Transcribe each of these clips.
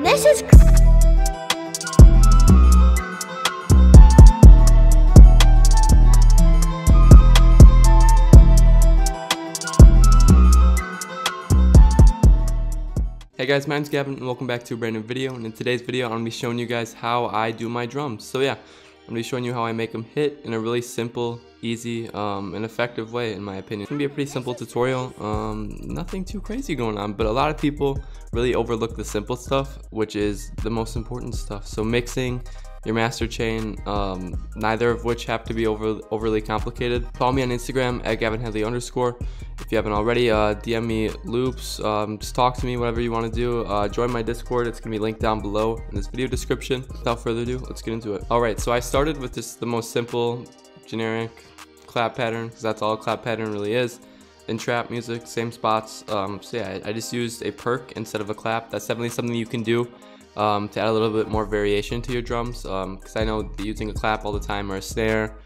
This is Hey guys, my name's Gavin and welcome back to a brand new video, and in today's video I'm going to be showing you guys how I do my drums. So yeah, I'm going to be showing you how I make them hit in a really simple, easy, and effective way in my opinion. It's going to be a pretty simple tutorial, nothing too crazy going on, but a lot of people really overlook the simple stuff, which is the most important stuff. So mixing, your master chain, neither of which have to be overly complicated. Follow me on Instagram at gavinhadley_. If you haven't already, DM me loops, just talk to me, whatever you want to do. Join my Discord, it's going to be linked down below in this video description. Without further ado, let's get into it. Alright, so I started with just the most simple, generic clap pattern, because that's all a clap pattern really is. In trap music, same spots. So yeah, I just used a perk instead of a clap. That's definitely something you can do to add a little bit more variation to your drums, because I know that using a clap all the time or a snare,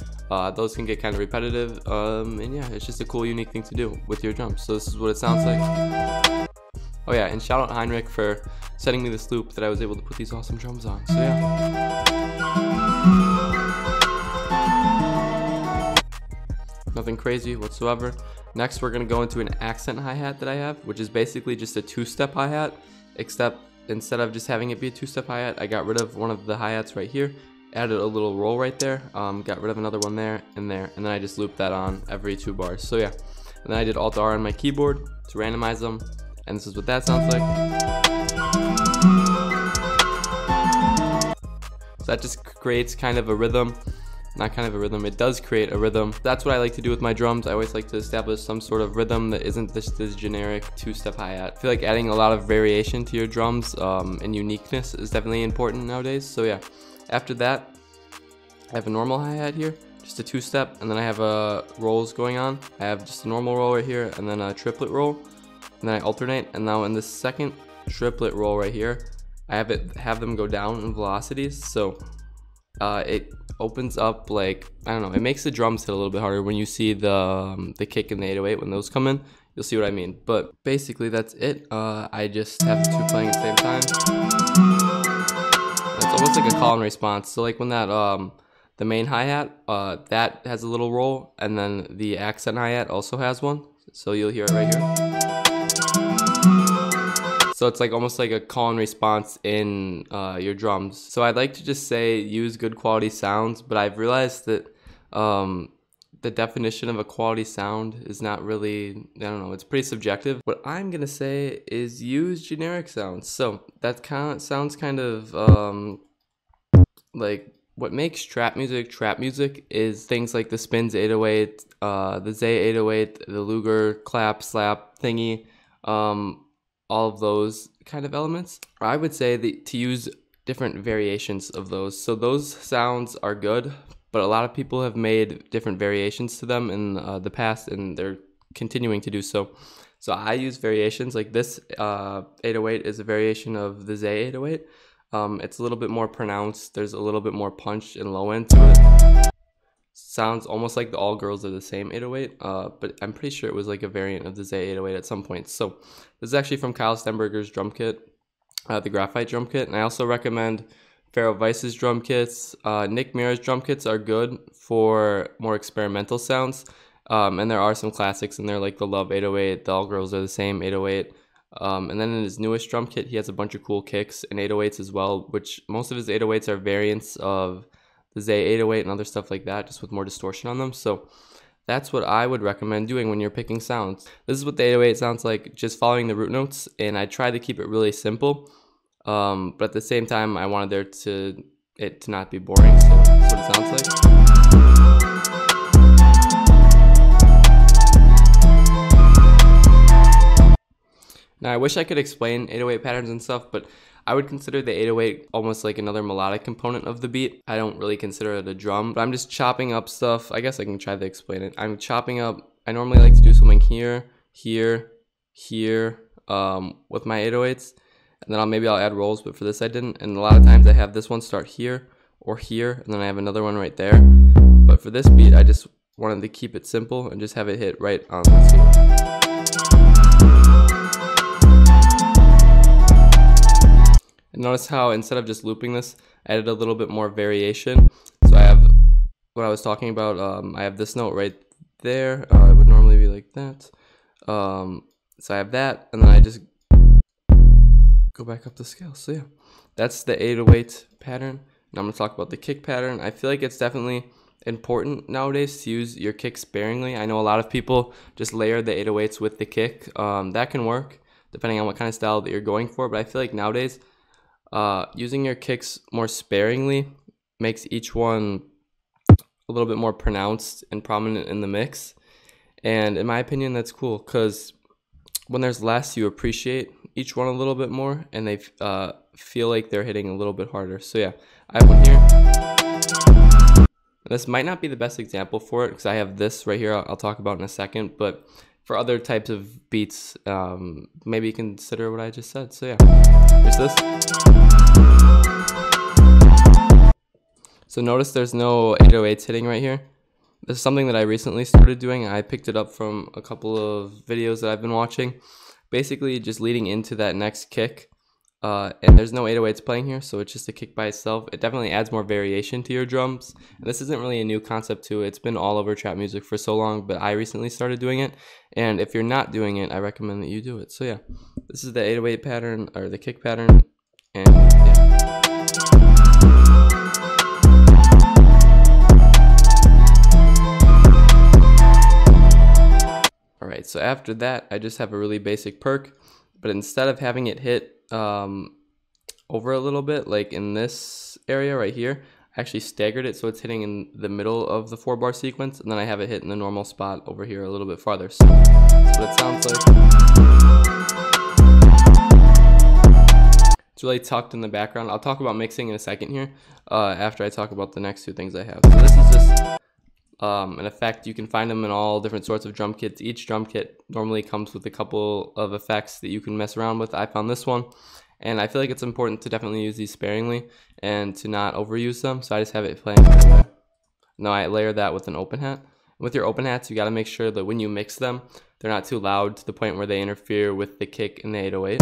those can get kind of repetitive, and yeah, it's just a cool, unique thing to do with your drums. So this is what it sounds like. Oh yeah, and shout out Heinrich for sending me this loop that I was able to put these awesome drums on. So yeah, nothing crazy whatsoever. Next, we're gonna go into an accent hi-hat that I have, which is basically just a two-step hi-hat, except instead of just having it be a two-step hi-hat, I got rid of one of the hi-hats right here, added a little roll right there, got rid of another one there, and then I just looped that on every 2 bars. So yeah, and then I did Alt-R on my keyboard to randomize them, and this is what that sounds like. So that just creates kind of a rhythm. Not kind of a rhythm, it does create a rhythm. That's what I like to do with my drums. I always like to establish some sort of rhythm that isn't just this generic two-step hi-hat. I feel like adding a lot of variation to your drums and uniqueness is definitely important nowadays. So yeah, after that, I have a normal hi-hat here, just a two-step, and then I have rolls going on. I have just a normal roll right here, and then a triplet roll, and then I alternate. And now in this second triplet roll right here, I have them go down in velocities. So it opens up, like, I don't know, it makes the drums hit a little bit harder when you see the kick and the 808 when those come in. You'll see what I mean. But basically that's it. I just have the two playing at the same time. It's almost like a call and response. So like when that the main hi-hat, that has a little roll, and then the accent hi-hat also has one. So you'll hear it right here. So it's like almost like a call and response in your drums. So I'd like to just say use good quality sounds, but I've realized that the definition of a quality sound is not really, I don't know, it's pretty subjective. What I'm gonna say is use generic sounds. So that sounds kind of like what makes trap music is things like the Spins 808, the Zay 808, the Luger clap slap thingy, all of those kind of elements. I would say that to use different variations of those. So those sounds are good, but a lot of people have made different variations to them in the past, and they're continuing to do so. So I use variations like this 808 is a variation of the Zay 808. It's a little bit more pronounced. There's a little bit more punch and low end to it. Sounds almost like the All Girls Are the Same 808, but I'm pretty sure it was like a variant of the Zay 808 at some point. So this is actually from Kyle Stenberger's drum kit, the Graphite drum kit, and I also recommend Pharaoh Vice's drum kits. Nick Mira's drum kits are good for more experimental sounds, and there are some classics in there like the Love 808, the All Girls Are the Same 808, and then in his newest drum kit he has a bunch of cool kicks and 808s as well, which most of his 808s are variants of the Zay 808 and other stuff like that, just with more distortion on them. So that's what I would recommend doing when you're picking sounds. This is what the 808 sounds like, just following the root notes, and I tried to keep it really simple, but at the same time I wanted it to not be boring, so that's what it sounds like. Now I wish I could explain 808 patterns and stuff, but I would consider the 808 almost like another melodic component of the beat. I don't really consider it a drum, but I'm just chopping up stuff. I guess I can try to explain it. I'm chopping up, I normally like to do something here, here, here, with my 808s, and then maybe I'll add rolls, but for this I didn't. And a lot of times I have this one start here or here, and then I have another one right there. But for this beat, I just wanted to keep it simple and just have it hit right on the scene. notice how instead of just looping this, I added a little bit more variation. So I have what I was talking about. I have this note right there. It would normally be like that. So I have that, and then I just go back up the scale. So yeah, that's the 808 pattern. Now I'm gonna talk about the kick pattern. I feel like it's definitely important nowadays to use your kick sparingly. I know a lot of people just layer the 808s with the kick. That can work depending on what kind of style that you're going for, but I feel like nowadays using your kicks more sparingly makes each one a little bit more pronounced and prominent in the mix. And in my opinion, that's cool, because when there's less, you appreciate each one a little bit more, and they feel like they're hitting a little bit harder. So yeah, I have one here. This might not be the best example for it, because I have this right here I'll talk about in a second, but for other types of beats, maybe consider what I just said. So yeah, here's this. So notice there's no 808s hitting right here. This is something that I recently started doing. I picked it up from a couple of videos that I've been watching. Basically just leading into that next kick. And there's no 808s playing here, so it's just a kick by itself. It definitely adds more variation to your drums. And this isn't really a new concept too. It's been all over trap music for so long, but I recently started doing it. And if you're not doing it, I recommend that you do it. So yeah, this is the 808 pattern, or the kick pattern. And yeah. Alright, so after that, I just have a really basic perk, but instead of having it hit over a little bit, like in this area right here, I actually staggered it so it's hitting in the middle of the 4-bar sequence, and then I have it hit in the normal spot over here a little bit farther. So that's what it sounds like. It's really tucked in the background. I'll talk about mixing in a second here, after I talk about the next two things I have. So this is just an effect. You can find them in all different sorts of drum kits. Each drum kit normally comes with a couple of effects that you can mess around with. I found this one, and I feel like it's important to definitely use these sparingly and to not overuse them, so I just have it playing right away. Now I layer that with an open hat. With your open hats, you got to make sure that when you mix them, they're not too loud to the point where they interfere with the kick and the 808.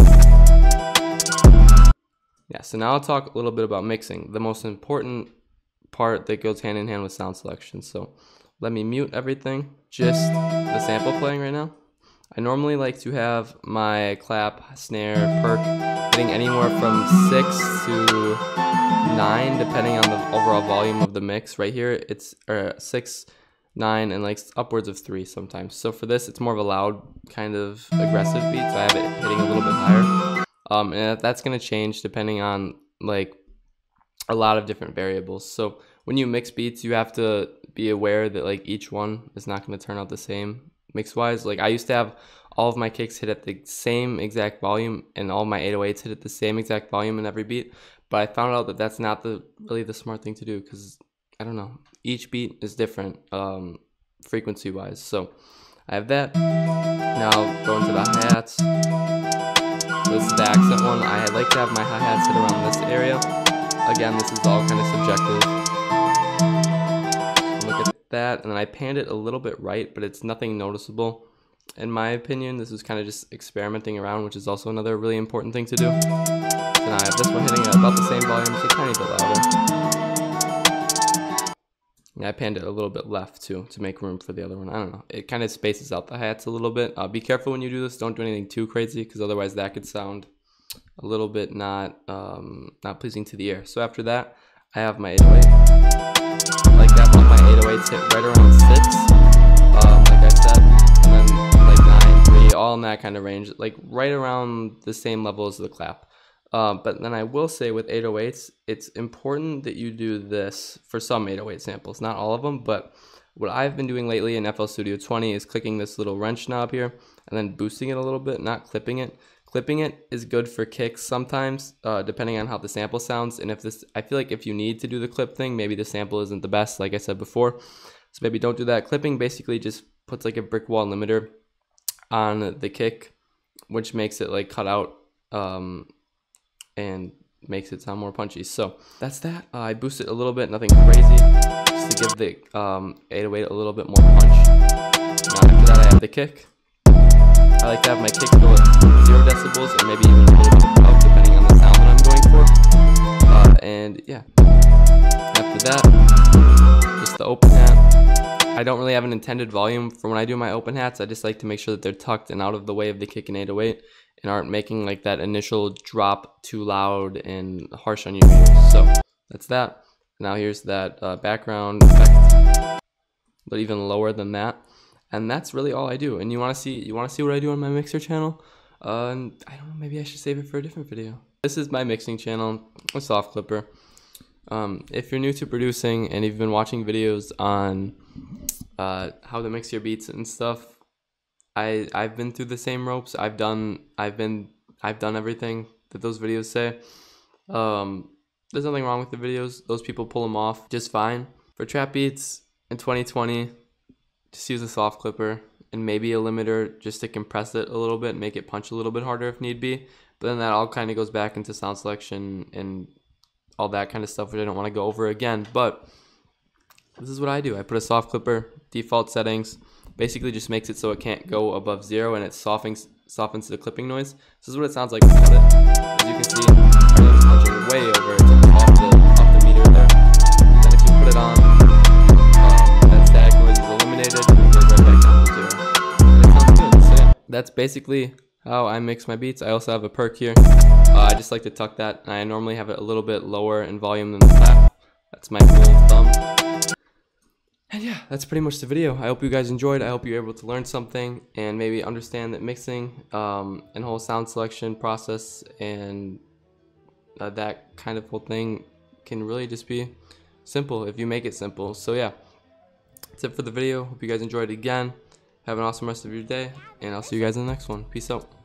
Yeah, so now I'll talk a little bit about mixing, the most important part that goes hand in hand with sound selection. So let me mute everything, just the sample playing right now. I normally like to have my clap, snare, perk hitting anywhere from 6 to 9 depending on the overall volume of the mix. Right here it's 6, 9, and like upwards of 3 sometimes. So for this, it's more of a loud kind of aggressive beat, so I have it hitting a little bit higher. And that's going to change depending on like a lot of different variables. So when you mix beats, you have to be aware that like each one is not going to turn out the same mix wise. Like I used to have all of my kicks hit at the same exact volume and all my 808s hit at the same exact volume in every beat, but I found out that that's not really the smart thing to do, because I don't know, each beat is different frequency wise. So I have that. Now go into the hi-hats. This is the accent one. I like to have my hi-hats hit around this area. Again, this is all kind of subjective. Look at that, and then I panned it a little bit right, but it's nothing noticeable. In my opinion, this is kind of just experimenting around, which is also another really important thing to do. So now I have this one hitting at about the same volume, so a tiny bit louder. Yeah, I panned it a little bit left too, to make room for the other one. I don't know. It kind of spaces out the hi-hats a little bit. Be careful when you do this. Don't do anything too crazy, because otherwise that could sound a little bit not pleasing to the ear. So after that, I have my 808. I like to have all my 808s hit right around 6, like I said, and then like 9, 3, all in that kind of range, like right around the same level as the clap. But then I will say with 808s, it's important that you do this for some 808 samples, not all of them, but what I've been doing lately in FL Studio 20 is clicking this little wrench knob here and then boosting it a little bit, not clipping it. Clipping it is good for kicks sometimes, depending on how the sample sounds. And I feel like if you need to do the clip thing, maybe the sample isn't the best, like I said before. So maybe don't do that. Clipping basically just puts like a brick wall limiter on the kick, which makes it like cut out and makes it sound more punchy. So that's that. I boosted a little bit, nothing crazy, just to give the 808 a little bit more punch. Now after that, I have the kick. I like to have my kick go at 0 decibels or maybe even a little bit above, depending on the sound that I'm going for. And yeah, after that, just the open hat. I don't really have an intended volume for when I do my open hats. I just like to make sure that they're tucked and out of the way of the kick and 808 and aren't making like that initial drop too loud and harsh on your ears. So that's that. Now here's that background effect, but even lower than that. And that's really all I do. And you want to see what I do on my mixer channel? And I don't know, maybe I should save it for a different video. This is my mixing channel, a soft clipper. If you're new to producing and you've been watching videos on how to mix your beats and stuff, I've been through the same ropes. I've done everything that those videos say. There's nothing wrong with the videos. Those people pull them off just fine. For trap beats in 2020, just use a soft clipper and maybe a limiter just to compress it a little bit, make it punch a little bit harder if need be. But then that all kind of goes back into sound selection and all that kind of stuff, which I don't want to go over again. But this is what I do. I put a soft clipper, default settings, basically just makes it so it can't go above 0 and it softens the clipping noise. This is what it sounds like without it. As you can see, everything's punching way over. It's off the meter there. Then if you put it on, that static noise is eliminated and it goes right back down to 0. And it sounds good. So yeah, that's basically how I mix my beats. I also have a perk here. I just like to tuck that. I normally have it a little bit lower in volume than the clap. That's my rule of thumb. And yeah, that's pretty much the video. I hope you guys enjoyed. I hope you were able to learn something and maybe understand that mixing and whole sound selection process and that kind of whole thing can really just be simple if you make it simple. So yeah, that's it for the video. Hope you guys enjoyed it again. Have an awesome rest of your day, and I'll see you guys in the next one. Peace out.